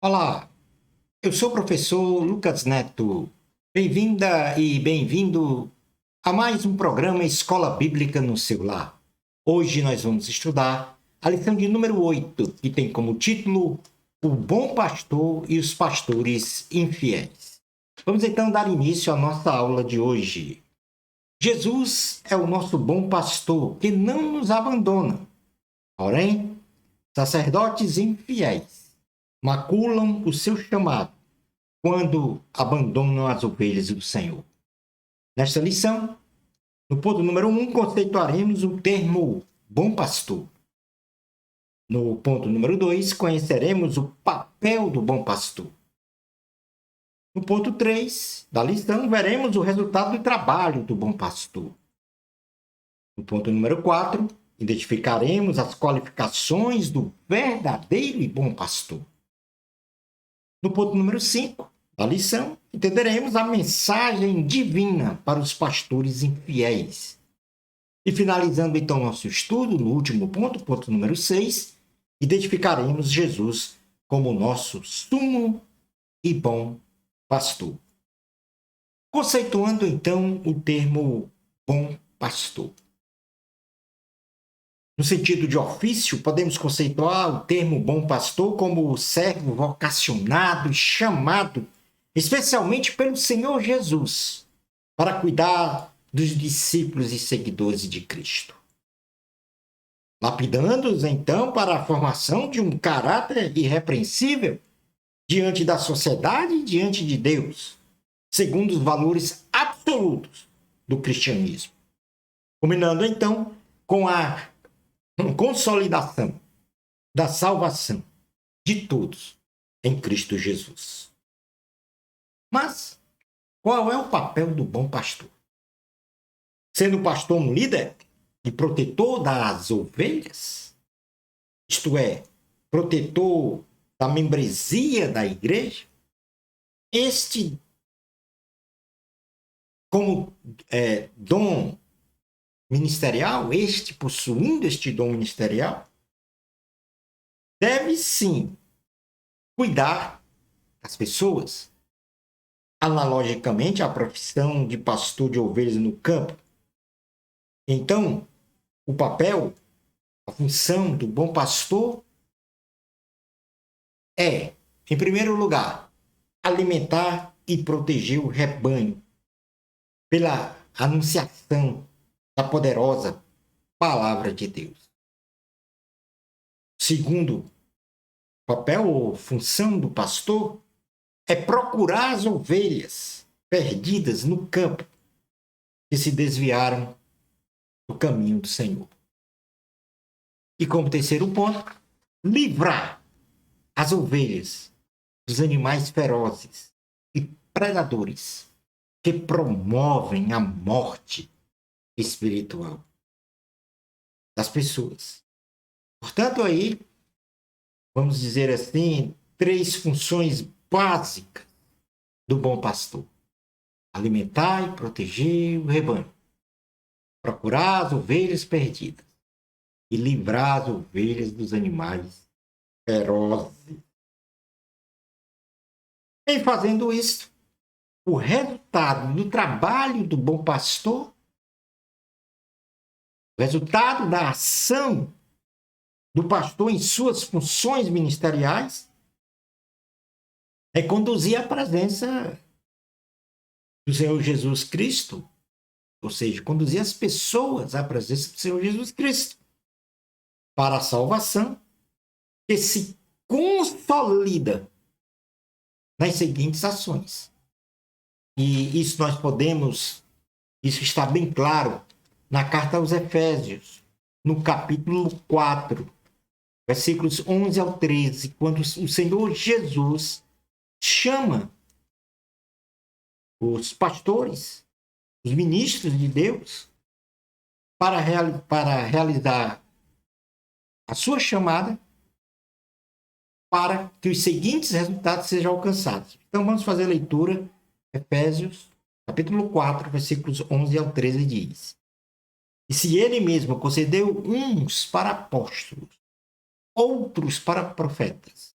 Olá, eu sou o professor Lucas Neto. Bem-vinda e bem-vindo a mais um programa Escola Bíblica no seu lar. Hoje nós vamos estudar a lição de número 8, que tem como título O Bom Pastor e os Pastores Infiéis. Vamos então dar início à nossa aula de hoje. Jesus é o nosso bom pastor que não nos abandona. Porém, sacerdotes infiéis maculam o seu chamado quando abandonam as ovelhas do Senhor. Nesta lição, no ponto número 1, conceituaremos o termo bom pastor. No ponto número 2, conheceremos o papel do bom pastor. No ponto 3 da lição, veremos o resultado do trabalho do bom pastor. No ponto número 4, identificaremos as qualificações do verdadeiro e bom pastor. No ponto número 5 da lição, entenderemos a mensagem divina para os pastores infiéis. E finalizando então nosso estudo, no último ponto, ponto número 6, identificaremos Jesus como nosso sumo e bom pastor. Conceituando então o termo bom pastor. No sentido de ofício, podemos conceituar o termo bom pastor como servo vocacionado e chamado especialmente pelo Senhor Jesus, para cuidar dos discípulos e seguidores de Cristo. Lapidando-os, então, para a formação de um caráter irrepreensível diante da sociedade e diante de Deus, segundo os valores absolutos do cristianismo. Combinando, então, com a consolidação da salvação de todos em Cristo Jesus. Mas qual é o papel do bom pastor? Sendo o pastor um líder e protetor das ovelhas, isto é, protetor da membresia da igreja, este, como dom ministerial, possuindo este dom ministerial, deve sim cuidar das pessoas, analogicamente à profissão de pastor de ovelhas no campo. Então, o papel, a função do bom pastor é, em primeiro lugar, alimentar e proteger o rebanho pela anunciação da poderosa palavra de Deus. Segundo papel ou função do pastor é procurar as ovelhas perdidas no campo que se desviaram do caminho do Senhor. E como terceiro ponto, livrar as ovelhas dos animais ferozes e predadores que promovem a morte espiritual das pessoas. Portanto, aí, vamos dizer assim, 3 funções básicas do bom pastor: alimentar e proteger o rebanho, procurar as ovelhas perdidas e livrar as ovelhas dos animais ferozes. Em fazendo isso, o resultado do trabalho do bom pastor, o resultado da ação do pastor em suas funções ministeriais, é conduzir à presença do Senhor Jesus Cristo, ou seja, conduzir as pessoas à presença do Senhor Jesus Cristo, para a salvação, que se consolida nas seguintes ações. E isso isso está bem claro na carta aos Efésios, no capítulo 4, versículos 11 ao 13, quando o Senhor Jesus chama os pastores, os ministros de Deus, para realizar a sua chamada, para que os seguintes resultados sejam alcançados. Então vamos fazer a leitura. Efésios, capítulo 4, versículos 11 ao 13 diz: E se ele mesmo concedeu uns para apóstolos, outros para profetas,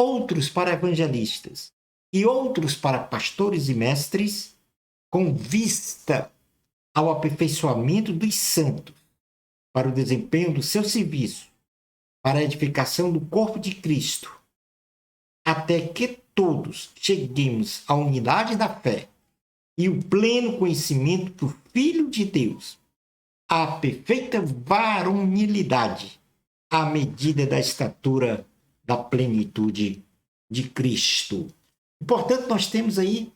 outros para evangelistas e outros para pastores e mestres, com vista ao aperfeiçoamento dos santos, para o desempenho do seu serviço, para a edificação do corpo de Cristo, até que todos cheguemos à unidade da fé e o pleno conhecimento do Filho de Deus, à perfeita varonilidade, à medida da estatura da plenitude de Cristo. Portanto, nós temos aí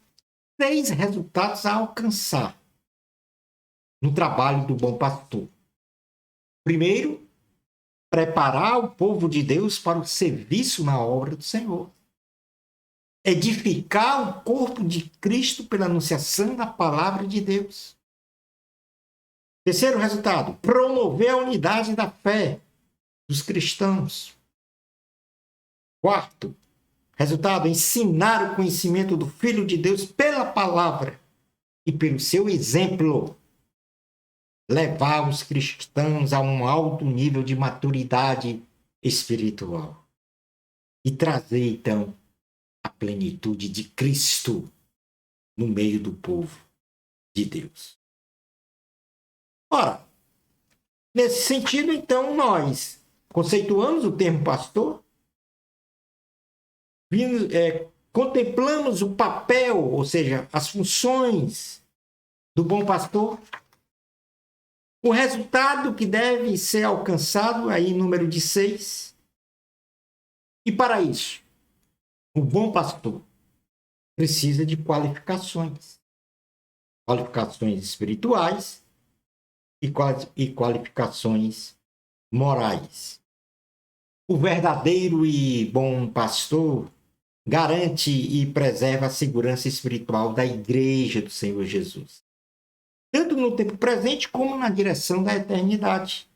6 resultados a alcançar no trabalho do bom pastor. Primeiro, preparar o povo de Deus para o serviço na obra do Senhor. Edificar o corpo de Cristo pela anunciação da palavra de Deus. Terceiro resultado, promover a unidade da fé dos cristãos. Quarto resultado, ensinar o conhecimento do Filho de Deus pela palavra e pelo seu exemplo. Levar os cristãos a um alto nível de maturidade espiritual. E trazer, então, a plenitude de Cristo no meio do povo de Deus. Ora, nesse sentido, então, nós conceituamos o termo pastor, contemplamos o papel, ou seja, as funções do bom pastor, o resultado que deve ser alcançado, aí número de 6. E para isso, o bom pastor precisa de qualificações. Qualificações espirituais e qualificações morais. O verdadeiro e bom pastor garante e preserva a segurança espiritual da igreja do Senhor Jesus, tanto no tempo presente como na direção da eternidade,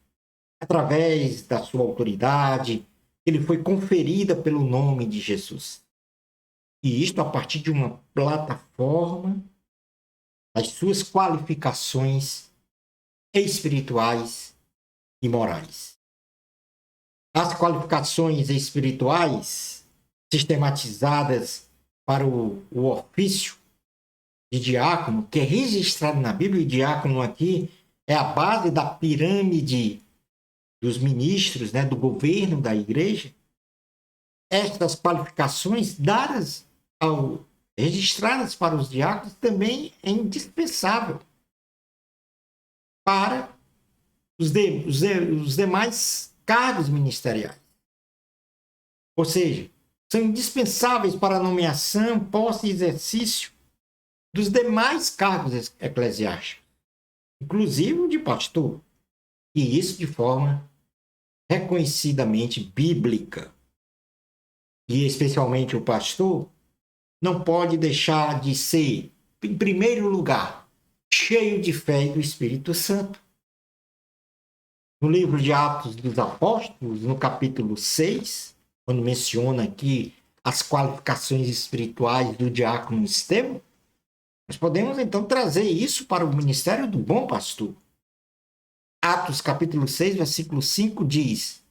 através da sua autoridade, que lhe foi conferida pelo nome de Jesus. E isto a partir de uma plataforma das suas qualificações espirituais e morais. As qualificações espirituais sistematizadas para o ofício de diácono, que é registrado na Bíblia, e diácono aqui é a base da pirâmide dos ministros, né, do governo da igreja. Estas qualificações registradas para os diáconos também é indispensável para os demais cargos ministeriais. Ou seja, são indispensáveis para a nomeação, posse e exercício dos demais cargos eclesiásticos, inclusive o de pastor, e isso de forma reconhecidamente bíblica. E especialmente o pastor não pode deixar de ser, em primeiro lugar, cheio de fé e do Espírito Santo. No livro de Atos dos Apóstolos, no capítulo 6, quando menciona aqui as qualificações espirituais do diácono Estevão, nós podemos então trazer isso para o ministério do bom pastor. Atos capítulo 6, versículo 5 diz: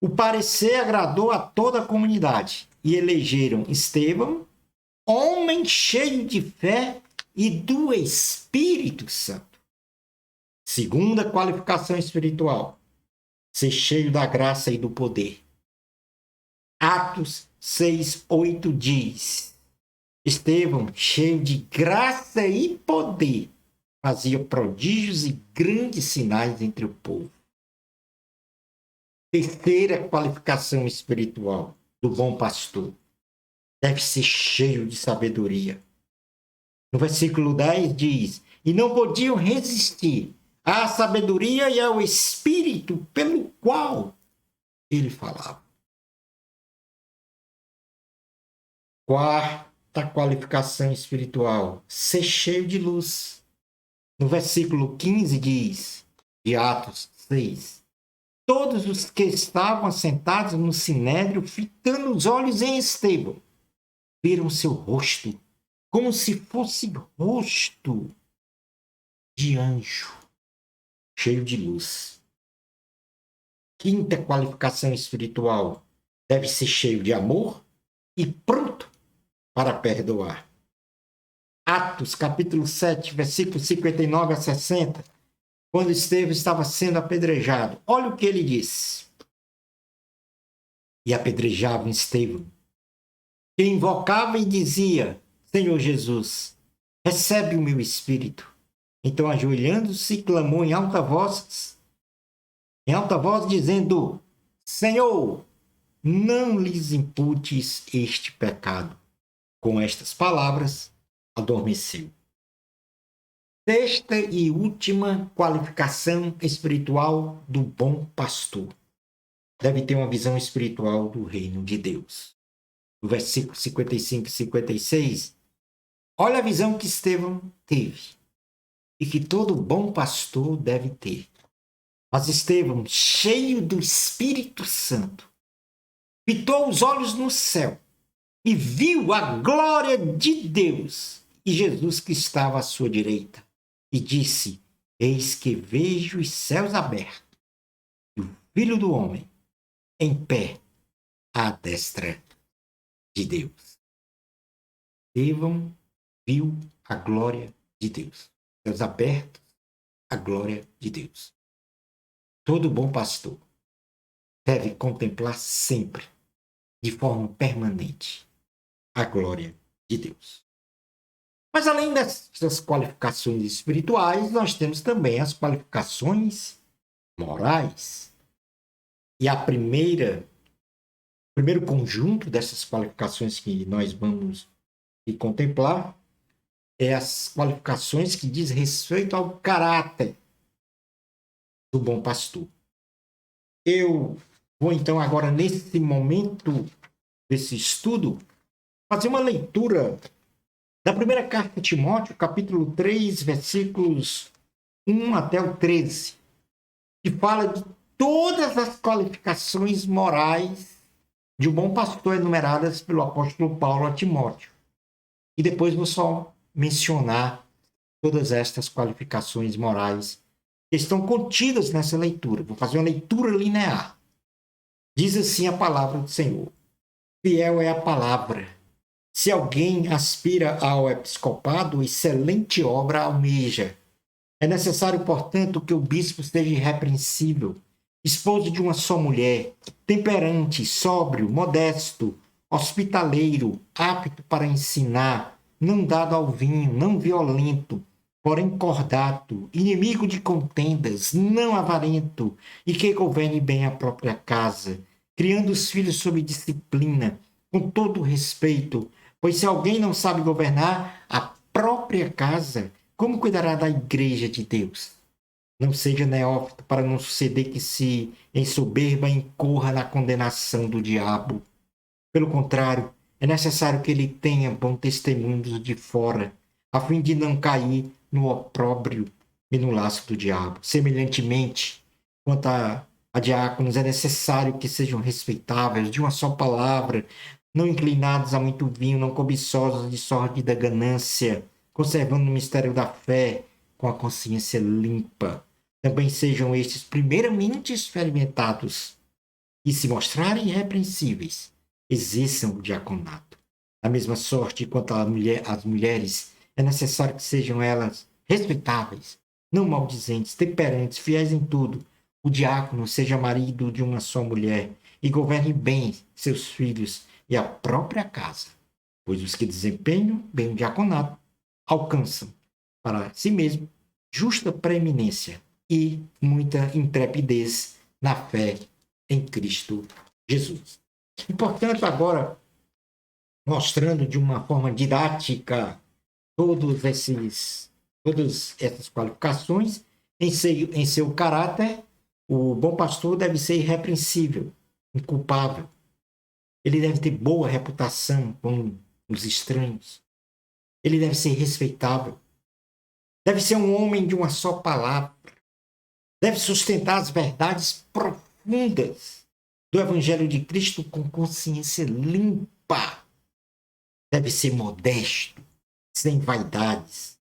o parecer agradou a toda a comunidade e elegeram Estevão, homem cheio de fé e do Espírito Santo. Segunda qualificação espiritual, ser cheio da graça e do poder. Atos 6, 8 diz: Estevão, cheio de graça e poder, fazia prodígios e grandes sinais entre o povo. Terceira qualificação espiritual do bom pastor, deve ser cheio de sabedoria. No versículo 10 diz: e não podiam resistir à sabedoria e ao espírito pelo qual ele falava. Quarta qualificação espiritual, ser cheio de luz. No versículo 15 diz, de Atos 6, todos os que estavam assentados no sinédrio, fitando os olhos em Estevão, viram seu rosto como se fosse rosto de anjo, cheio de luz. Quinta qualificação espiritual, deve ser cheio de amor e pronto para perdoar. Atos, capítulo 7, versículos 59 a 60, quando Estevão estava sendo apedrejado. Olha o que ele disse. E apedrejavam Estevão, que invocava e dizia: Senhor Jesus, recebe o meu espírito. Então, ajoelhando-se, clamou em alta voz, dizendo: Senhor, não lhes imputes este pecado. Com estas palavras, adormeceu. Sexta e última qualificação espiritual do bom pastor. Deve ter uma visão espiritual do reino de Deus. No versículo 55 e 56, olha a visão que Estevão teve e que todo bom pastor deve ter. Mas Estevão, cheio do Espírito Santo, fitou os olhos no céu e viu a glória de Deus e Jesus que estava à sua direita. E disse: Eis que vejo os céus abertos e o Filho do Homem em pé à destra de Deus. Estevão viu a glória de Deus. Céus abertos, a glória de Deus. Todo bom pastor deve contemplar sempre, de forma permanente, a glória de Deus. Mas além dessas qualificações espirituais, nós temos também as qualificações morais. E o primeiro conjunto dessas qualificações que nós vamos contemplar é as qualificações que diz respeito ao caráter do bom pastor. Eu vou então agora, nesse momento desse estudo, fazer uma leitura da primeira carta a Timóteo, capítulo 3, versículos 1 até o 13, que fala de todas as qualificações morais de um bom pastor enumeradas pelo apóstolo Paulo a Timóteo. E depois vou só mencionar todas estas qualificações morais que estão contidas nessa leitura. Vou fazer uma leitura linear. Diz assim a palavra do Senhor: fiel é a palavra. Se alguém aspira ao episcopado, excelente obra almeja. É necessário, portanto, que o bispo seja irrepreensível, esposo de uma só mulher, temperante, sóbrio, modesto, hospitaleiro, apto para ensinar, não dado ao vinho, não violento, porém cordato, inimigo de contendas, não avarento, e que governe bem a própria casa, criando os filhos sob disciplina, com todo respeito, pois se alguém não sabe governar a própria casa, como cuidará da igreja de Deus? Não seja neófito para não suceder que se ensoberba incorra na condenação do diabo. Pelo contrário, é necessário que ele tenha bom testemunho de fora, a fim de não cair no opróbrio e no laço do diabo. Semelhantemente, quanto a diáconos, é necessário que sejam respeitáveis, de uma só palavra, não inclinados a muito vinho, não cobiçosos de sórdida ganância, conservando o mistério da fé com a consciência limpa. Também sejam estes primeiramente experimentados e, se mostrarem irrepreensíveis, exerçam o diaconato. Da mesma sorte, quanto às mulheres, é necessário que sejam elas respeitáveis, não maldizentes, temperantes, fiéis em tudo. O diácono seja marido de uma só mulher e governe bem seus filhos e a própria casa, pois os que desempenham bem o diaconato alcançam para si mesmo justa preeminência e muita intrepidez na fé em Cristo Jesus. E, portanto, agora, mostrando de uma forma didática todas essas qualificações, em seu caráter, o bom pastor deve ser irrepreensível, inculpável. Ele deve ter boa reputação com os estranhos. Ele deve ser respeitável. Deve ser um homem de uma só palavra. Deve sustentar as verdades profundas do Evangelho de Cristo com consciência limpa. Deve ser modesto, sem vaidades.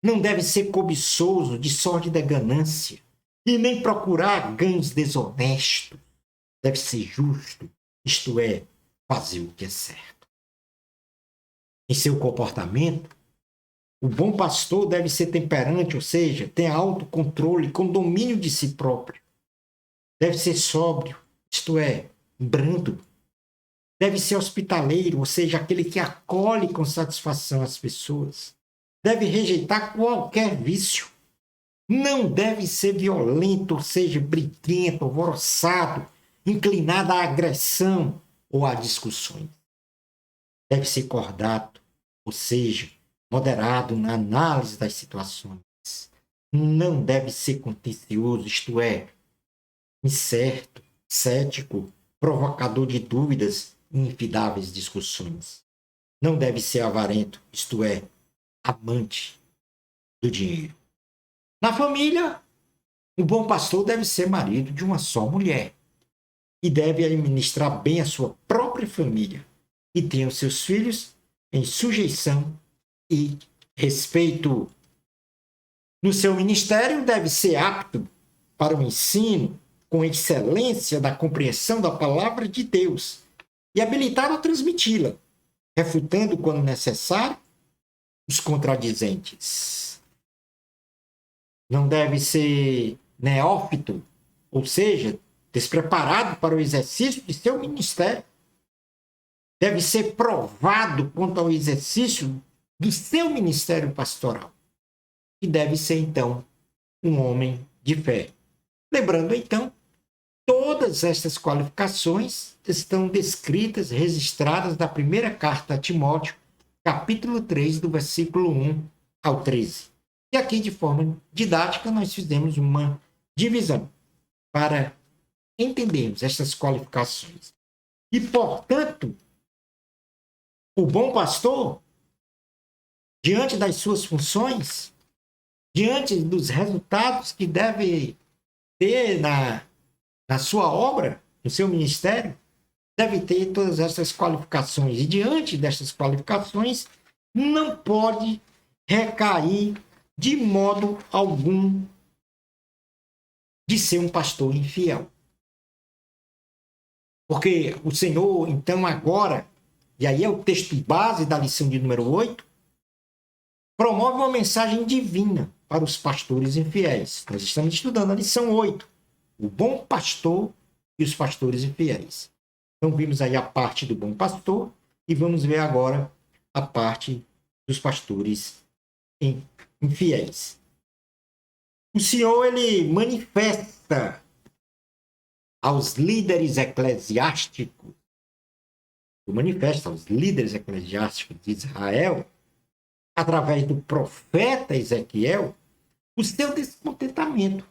Não deve ser cobiçoso de sórdida ganância e nem procurar ganhos desonestos. Deve ser justo, isto é, fazer o que é certo. Em seu comportamento, o bom pastor deve ser temperante, ou seja, ter autocontrole com domínio de si próprio. Deve ser sóbrio, isto é, brando. Deve ser hospitaleiro, ou seja, aquele que acolhe com satisfação as pessoas. Deve rejeitar qualquer vício. Não deve ser violento, ou seja, briguento, alvoroçado, inclinado à agressão ou a discussões. Deve ser cordato, ou seja, moderado na análise das situações. Não deve ser contencioso, isto é, incerto, cético, provocador de dúvidas e infidáveis discussões. Não deve ser avarento, isto é, amante do dinheiro. Na família, o bom pastor deve ser marido de uma só mulher e deve administrar bem a sua própria família e ter os seus filhos em sujeição e respeito. No seu ministério, deve ser apto para o ensino, com excelência da compreensão da palavra de Deus e habilitado a transmiti-la, refutando, quando necessário, os contradizentes. Não deve ser neófito, ou seja, despreparado para o exercício de seu ministério. Deve ser provado quanto ao exercício do seu ministério pastoral. E deve ser, então, um homem de fé. Lembrando, então, todas estas qualificações estão descritas, registradas na primeira carta a Timóteo, capítulo 3, do versículo 1 ao 13. E aqui, de forma didática, nós fizemos uma divisão para entendermos estas qualificações. E, portanto, o bom pastor, diante das suas funções, diante dos resultados que deve ter na sua obra, no seu ministério, deve ter todas essas qualificações. E diante dessas qualificações, não pode recair de modo algum de ser um pastor infiel. Porque o Senhor, então, agora, e aí é o texto base da lição de número 8, promove uma mensagem divina para os pastores infiéis. Nós estamos estudando a lição 8, o bom pastor e os pastores infiéis. Então, vimos aí a parte do bom pastor e vamos ver agora a parte dos pastores infiéis. O Senhor, ele manifesta aos líderes eclesiásticos, de Israel, através do profeta Ezequiel, o seu descontentamento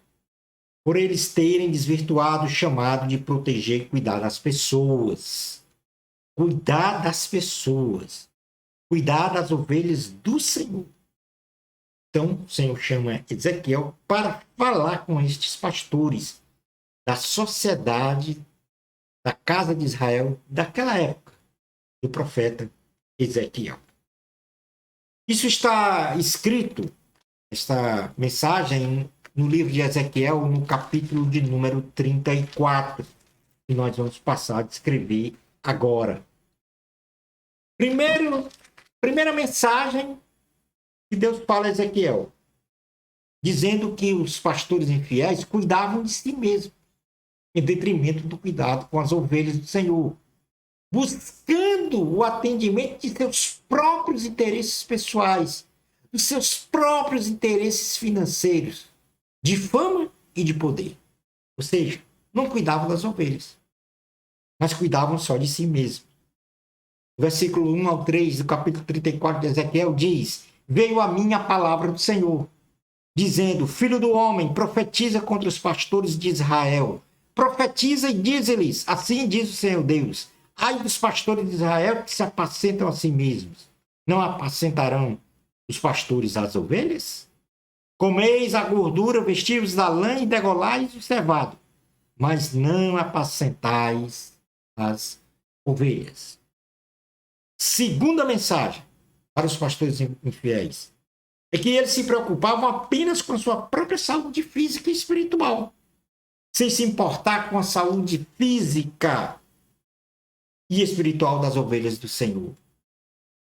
por eles terem desvirtuado o chamado de proteger e cuidar das pessoas. Cuidar das pessoas. Cuidar das ovelhas do Senhor. Então, o Senhor chama Ezequiel para falar com estes pastores da sociedade, da casa de Israel, daquela época, do profeta Ezequiel. Isso está escrito, esta mensagem, no livro de Ezequiel, no capítulo de número 34, que nós vamos passar a descrever agora. Primeira mensagem que Deus fala a Ezequiel, dizendo que os pastores infiéis cuidavam de si mesmos, em detrimento do cuidado com as ovelhas do Senhor, buscando o atendimento de seus próprios interesses pessoais, dos seus próprios interesses financeiros, de fama e de poder. Ou seja, não cuidavam das ovelhas, mas cuidavam só de si mesmos. O versículo 1 ao 3 do capítulo 34 de Ezequiel diz: veio a mim a palavra do Senhor, dizendo: filho do homem, profetiza contra os pastores de Israel. Profetiza e dize-lhes: assim diz o Senhor Deus, ai dos pastores de Israel que se apacentam a si mesmos. Não apacentarão os pastores as ovelhas? Comeis a gordura, vestivos da lã e degolais o cevado, mas não apacentais as ovelhas. Segunda mensagem para os pastores infiéis é que eles se preocupavam apenas com a sua própria saúde física e espiritual, sem se importar com a saúde física e espiritual das ovelhas do Senhor.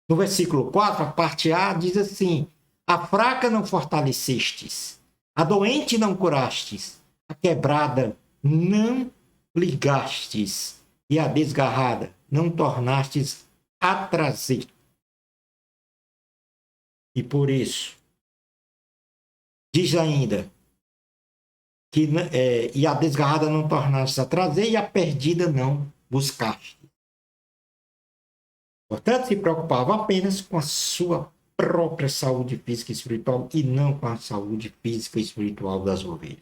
No versículo 4, a parte A diz assim: a fraca não fortalecestes, a doente não curastes, a quebrada não ligastes, e a desgarrada não tornastes a trazer. E por isso, diz ainda, que e a desgarrada não tornaste a trazer, e a perdida não buscaste. Portanto, se preocupava apenas com a sua própria saúde física e espiritual e não com a saúde física e espiritual das ovelhas.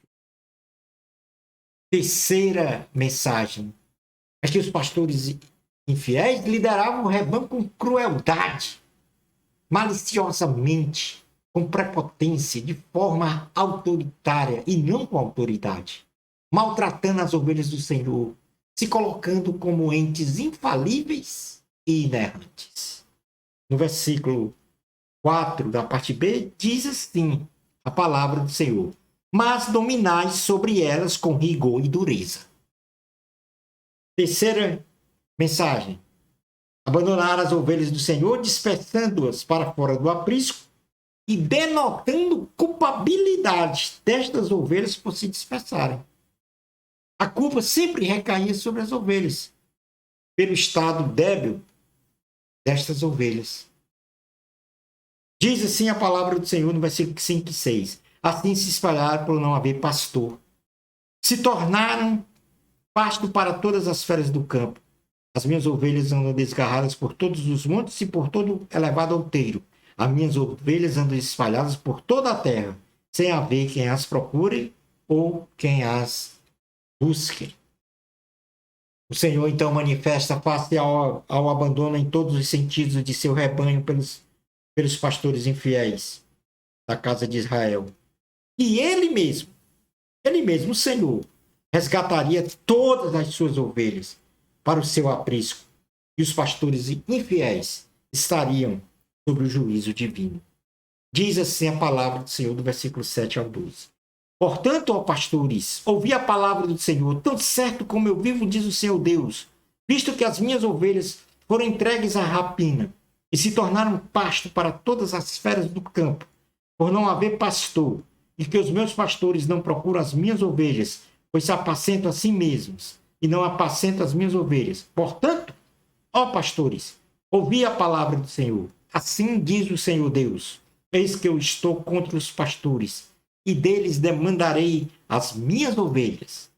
Terceira mensagem é que os pastores infiéis lideravam o rebanho com crueldade, maliciosamente, com prepotência, de forma autoritária e não com autoridade, maltratando as ovelhas do Senhor, se colocando como entes infalíveis e inerrantes. No versículo 4 da parte B, diz assim a palavra do Senhor: mas dominai sobre elas com rigor e dureza. Terceira mensagem: abandonar as ovelhas do Senhor, dispersando-as para fora do aprisco e denotando culpabilidade destas ovelhas por se dispersarem. A culpa sempre recaía sobre as ovelhas, pelo estado débil destas ovelhas. Diz assim a palavra do Senhor no versículo 5 e 6. Assim se espalharam por não haver pastor. Se tornaram pasto para todas as feras do campo. As minhas ovelhas andam desgarradas por todos os montes e por todo elevado outeiro. As minhas ovelhas andam espalhadas por toda a terra, sem haver quem as procure ou quem as busque. O Senhor então manifesta face ao abandono em todos os sentidos de seu rebanho pelos pastores infiéis da casa de Israel. E ele mesmo, o Senhor, resgataria todas as suas ovelhas para o seu aprisco, e os pastores infiéis estariam sob o juízo divino. Diz assim a palavra do Senhor, do versículo 7 ao 12. Portanto, ó pastores, ouvi a palavra do Senhor, tão certo como eu vivo, diz o Senhor Deus, visto que as minhas ovelhas foram entregues à rapina e se tornaram pasto para todas as feras do campo, por não haver pastor, e que os meus pastores não procuram as minhas ovelhas, pois se apacentam a si mesmos, e não apacentam as minhas ovelhas. Portanto, ó pastores, ouvi a palavra do Senhor. Assim diz o Senhor Deus: eis que eu estou contra os pastores, e deles demandarei as minhas ovelhas.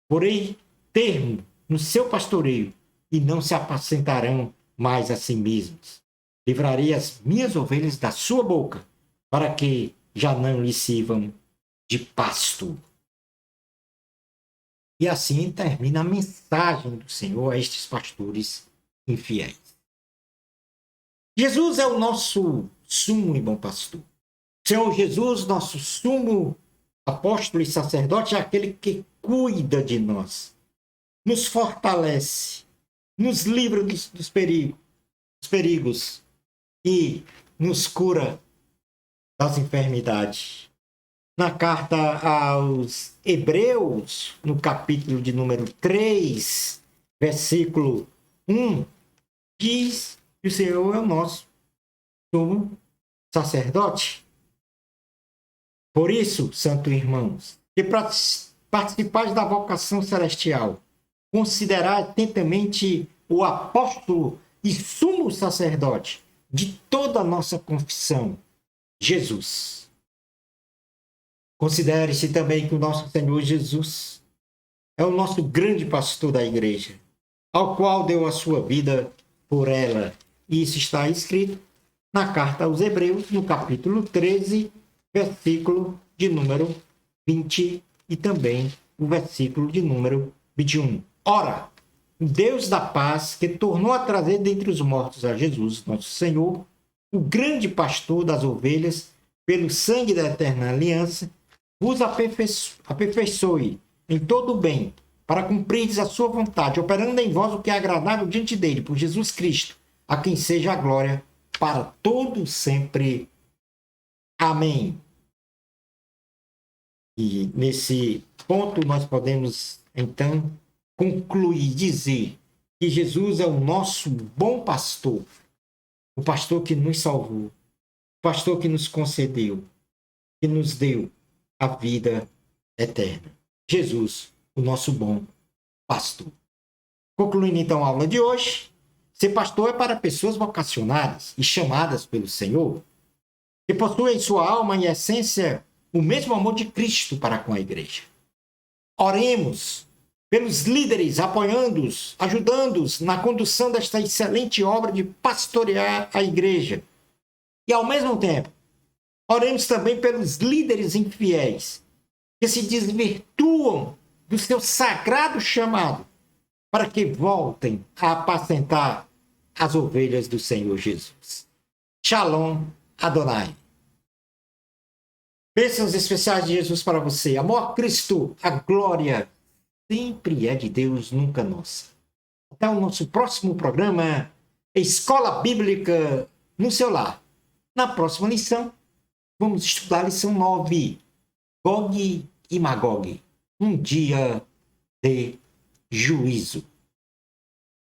Porém, termo no seu pastoreio, e não se apacentarão mais a si mesmos. Livrarei as minhas ovelhas da sua boca, para que já não lhe sirvam de pasto. E assim termina a mensagem do Senhor a estes pastores infiéis. Jesus é o nosso sumo e bom pastor. Senhor Jesus, nosso sumo apóstolo e sacerdote, é aquele que cuida de nós, nos fortalece, nos livra dos perigos e nos cura das enfermidades. Na carta aos Hebreus, no capítulo de número 3, versículo 1, diz que o Senhor é o nosso sumo sacerdote. Por isso, santos irmãos, que participais da vocação celestial, considerai atentamente o apóstolo e sumo sacerdote de toda a nossa confissão, Jesus. Considere-se também que o nosso Senhor Jesus é o nosso grande pastor da igreja, ao qual deu a sua vida por ela. E isso está escrito na carta aos Hebreus, no capítulo 13, versículo de número 20 e também o versículo de número 21. Ora, o Deus da paz, que tornou a trazer dentre os mortos a Jesus, nosso Senhor, o grande pastor das ovelhas, pelo sangue da eterna aliança, vos aperfeiçoe em todo o bem, para cumprirdes a sua vontade, operando em vós o que é agradável diante dele, por Jesus Cristo, a quem seja a glória para todo sempre. Amém. E nesse ponto nós podemos, então, concluir, dizer que Jesus é o nosso bom pastor, o pastor que nos salvou, o pastor que nos concedeu, que nos deu a vida eterna. Jesus, o nosso bom pastor. Concluindo então a aula de hoje, ser pastor é para pessoas vocacionadas e chamadas pelo Senhor, que possuem em sua alma e essência o mesmo amor de Cristo para com a igreja. Oremos pelos líderes, apoiando-os, ajudando-os na condução desta excelente obra de pastorear a igreja. E, ao mesmo tempo, oremos também pelos líderes infiéis, que se desvirtuam do seu sagrado chamado, para que voltem a apacentar as ovelhas do Senhor Jesus. Shalom Adonai. Bênçãos especiais de Jesus para você. Amor a Cristo, a glória sempre é de Deus, nunca nossa. Até o nosso próximo programa, Escola Bíblica no seu lar. Na próxima lição, vamos estudar a lição 9, Gog e Magog, um dia de juízo.